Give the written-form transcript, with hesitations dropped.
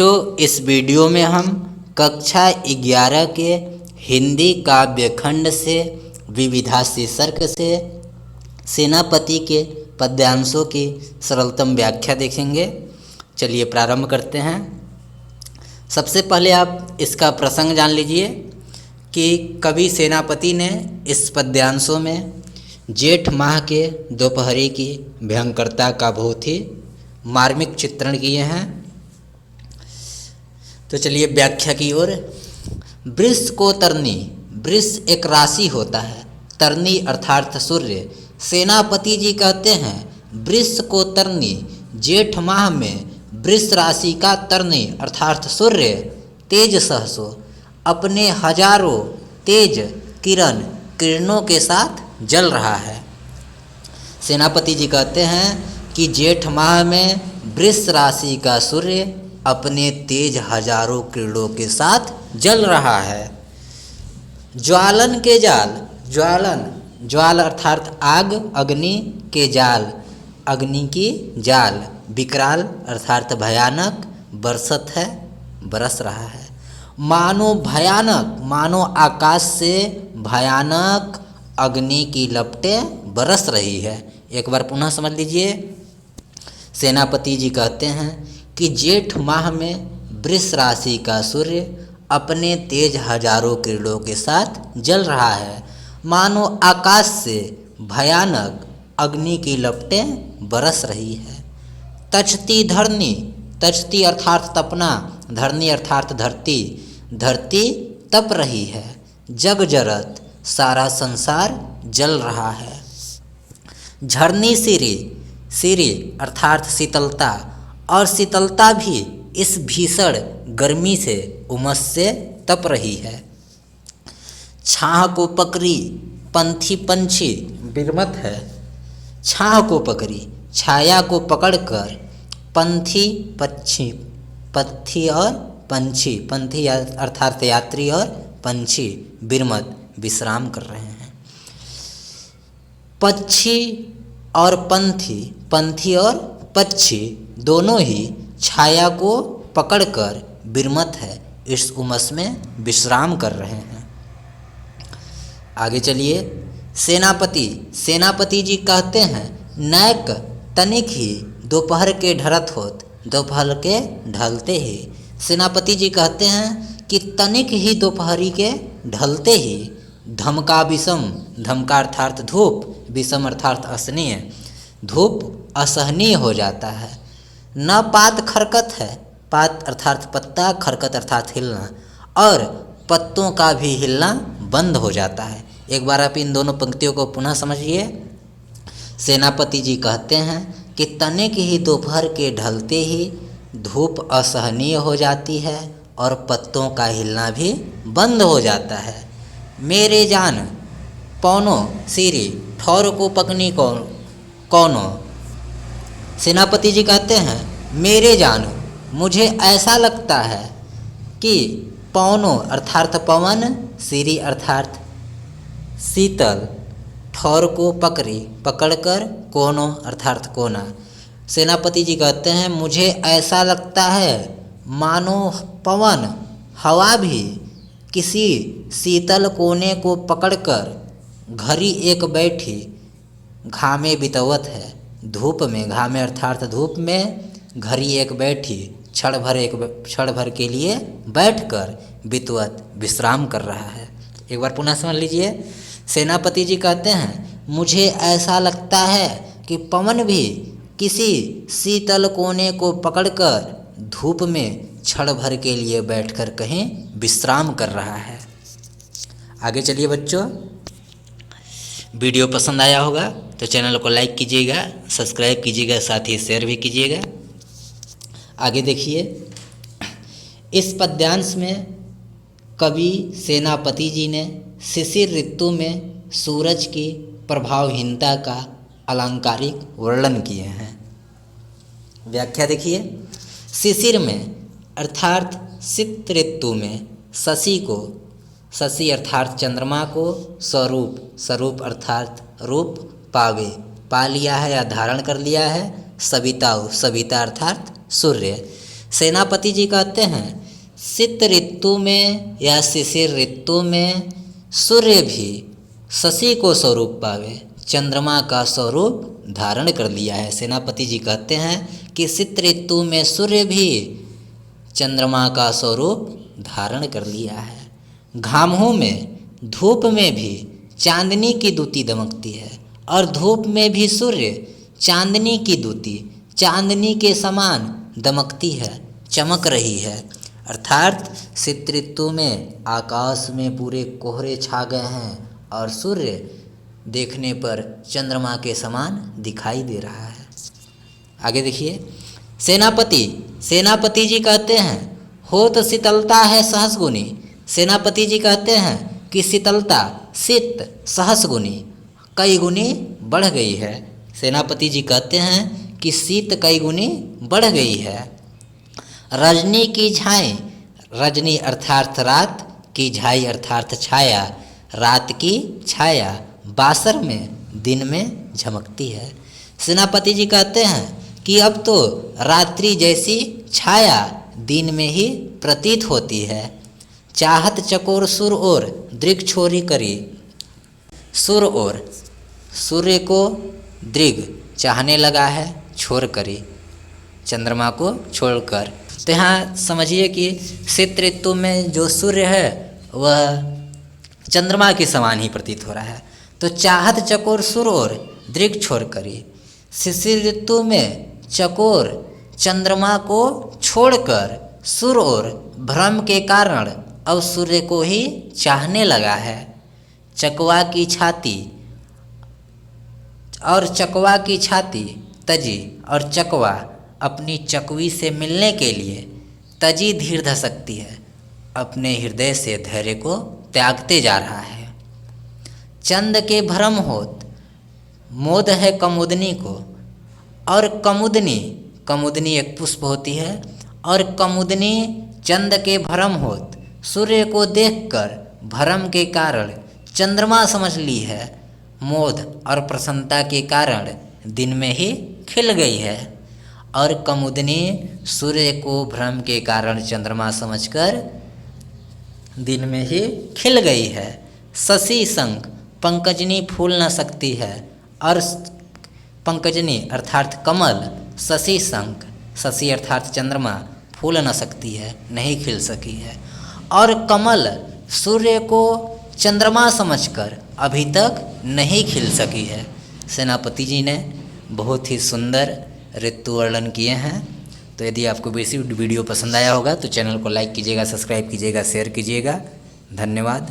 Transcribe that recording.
बच्चों, इस वीडियो में हम कक्षा 11 के हिंदी काव्य खंड से विविधा शीर्षक से सेनापति के पद्यांशों की सरलतम व्याख्या देखेंगे। चलिए प्रारंभ करते हैं। सबसे पहले आप इसका प्रसंग जान लीजिए कि कवि सेनापति ने इस पद्यांशों में जेठ माह के दोपहरी की भयंकरता का बहुत ही मार्मिक चित्रण किए हैं। तो चलिए व्याख्या की ओर। वृष को तरनी, वृष एक राशि होता है, तरनी अर्थात सूर्य। सेनापति जी कहते हैं वृष को तरनी, जेठ माह में वृष राशि का तरनी अर्थात सूर्य तेज सहसो अपने हजारों तेज किरणों के साथ जल रहा है। सेनापति जी कहते हैं कि जेठ माह में वृष राशि का सूर्य अपने तेज हजारों किरणों के साथ जल रहा है। ज्वालन के जाल, ज्वाल अर्थात आग, अग्नि के जाल, अग्नि की जाल, विकराल अर्थात भयानक, बरसत है, बरस रहा है। मानो भयानक, मानो आकाश से भयानक अग्नि की लपटें बरस रही है। एक बार पुनः समझ लीजिए। सेनापति जी कहते हैं कि जेठ माह में वृष राशि का सूर्य अपने तेज हजारों किरणों के साथ जल रहा है, मानो आकाश से भयानक अग्नि की लपटें बरस रही है। तचती धरनी, तचती अर्थात तपना, धरनी अर्थात धरती, धरती तप रही है। जग जरत, सारा संसार जल रहा है। झरनी सिरी, सिरी अर्थात शीतलता, और शीतलता भी इस भीषण गर्मी से, उमस से तप रही है। छाह को पकड़ी पंथी पंछी, बिरमत है। छाह को पकड़ी, छाया को पकड़कर पंथी पक्षी, पथी और पंछी, पंथी अर्थात यात्री और पंछी बिरमत विश्राम कर रहे हैं। पक्षी और पंथी, पंथी और पक्षी दोनों ही छाया को पकड़कर बिरमत है, इस उमस में विश्राम कर रहे हैं। आगे चलिए। सेनापति, सेनापति जी कहते हैं नैक तनिक ही दोपहर के ढरत होत, दोपहर के ढलते ही। सेनापति जी कहते हैं कि तनिक ही दोपहरी के ढलते ही धमका विषम, धमका अर्थात धूप, विषम अर्थात असहनीय, धूप असहनीय हो जाता है। न पात खरकत है, पात अर्थात पत्ता, खरकत अर्थात हिलना, और पत्तों का भी हिलना बंद हो जाता है। एक बार आप इन दोनों पंक्तियों को पुनः समझिए। सेनापति जी कहते हैं कि तनिक ही दोपहर के ढलते ही धूप असहनीय हो जाती है और पत्तों का हिलना भी बंद हो जाता है। मेरे जान पौनो सीरी, ठौर को पकनी कौनो। सेनापति जी कहते हैं मेरे जान, मुझे ऐसा लगता है कि पौनो अर्थात पवन, सीरी अर्थात शीतल, ठौर को पकड़ी पकड़कर, कोनो अर्थात कोना। सेनापति जी कहते हैं मुझे ऐसा लगता है मानो पवन, हवा भी किसी शीतल कोने को पकड़कर घड़ी एक बैठी घामे बितवत है। धूप में, घामे अर्थात धूप में, घड़ी एक बैठी क्षण भर के लिए बैठकर बितवत विश्राम कर रहा है। एक बार पुनः समझ लीजिए। सेनापति जी कहते हैं मुझे ऐसा लगता है कि पवन भी किसी शीतल कोने को पकड़कर धूप में क्षण भर के लिए बैठकर कहीं विश्राम कर रहा है। आगे चलिए बच्चों। वीडियो पसंद आया होगा तो चैनल को लाइक कीजिएगा, सब्सक्राइब कीजिएगा, साथ ही शेयर भी कीजिएगा। आगे देखिए। इस पद्यांश में कवि सेनापति जी ने शिशिर ऋतु में सूरज की प्रभावहीनता का अलंकारिक वर्णन किए हैं। व्याख्या देखिए। शिशिर में अर्थात शीत ऋतु में शशि को, शशि अर्थात चंद्रमा को, स्वरूप, स्वरूप अर्थात रूप पावे, पा लिया है या धारण कर लिया है। सविता, सविता अर्थात सूर्य। सेनापति जी कहते हैं शीत ऋतु में या शिशिर ऋतु में सूर्य भी शशि को स्वरूप पावे, चंद्रमा का स्वरूप धारण कर लिया है। सेनापति जी कहते हैं कि शीत ऋतु में सूर्य भी चंद्रमा का स्वरूप धारण कर लिया है। घामों में धूप में भी चांदनी की द्युति दमकती है और धूप में भी सूर्य चांदनी की द्युति चांदनी के समान दमकती है, चमक रही है। अर्थात शीत ऋतु में आकाश में पूरे कोहरे छा गए हैं और सूर्य देखने पर चंद्रमा के समान दिखाई दे रहा है। आगे देखिए, सेनापति जी कहते हैं होत शीतलता है सहस्गुनी। सेनापति जी कहते हैं कि शीतलता शीत सहस्गुनी कई गुनी बढ़ गई है। सेनापति जी कहते हैं कि शीत कई गुनी बढ़ गई है। रजनी की झाई, रजनी अर्थात रात की झाई अर्थात छाया, रात की छाया बासर में दिन में झमकती है। सेनापति जी कहते हैं कि अब तो रात्रि जैसी छाया दिन में ही प्रतीत होती है। चाहत चकोर सुर और दृग छोरी करी, सुर और सूर्य को दृग चाहने लगा है, छोर करी चंद्रमा को छोड़कर। तो यहाँ समझिए कि शीत ऋतु में जो सूर्य है वह चंद्रमा के समान ही प्रतीत हो रहा है। तो चाहत चकोर सुर और दृग छोर करी, शिशिर ऋतु में चकोर चंद्रमा को छोड़कर सुर और भ्रम के कारण अब सूर्य को ही चाहने लगा है। चकवा की छाती और चकवा की छाती तजी और चकवा अपनी चकवी से मिलने के लिए तजी धीर धसकती है, अपने हृदय से धैर्य को त्यागते जा रहा है। चंद के भ्रम होत मोद है कमुदनी को, और कमुदनी एक पुष्प होती है, और कमुदनी चंद के भ्रम होत सूर्य को देखकर भ्रम के कारण चंद्रमा समझ ली है, मोद और प्रसन्नता के कारण दिन में ही खिल गई है। और कमुदनी सूर्य को भ्रम के कारण चंद्रमा समझकर दिन में ही खिल गई है। शशि संग पंकजनी फूल न सकती है, और पंकजनी अर्थात कमल शशि संग, शशि अर्थात चंद्रमा फूल न सकती है, नहीं खिल सकी है। और कमल सूर्य को चंद्रमा समझकर अभी तक नहीं खिल सकी है। सेनापति जी ने बहुत ही सुंदर ऋतु वर्णन किए हैं। तो यदि आपको बेसिक वीडियो पसंद आया होगा तो चैनल को लाइक कीजिएगा, सब्सक्राइब कीजिएगा, शेयर कीजिएगा। धन्यवाद।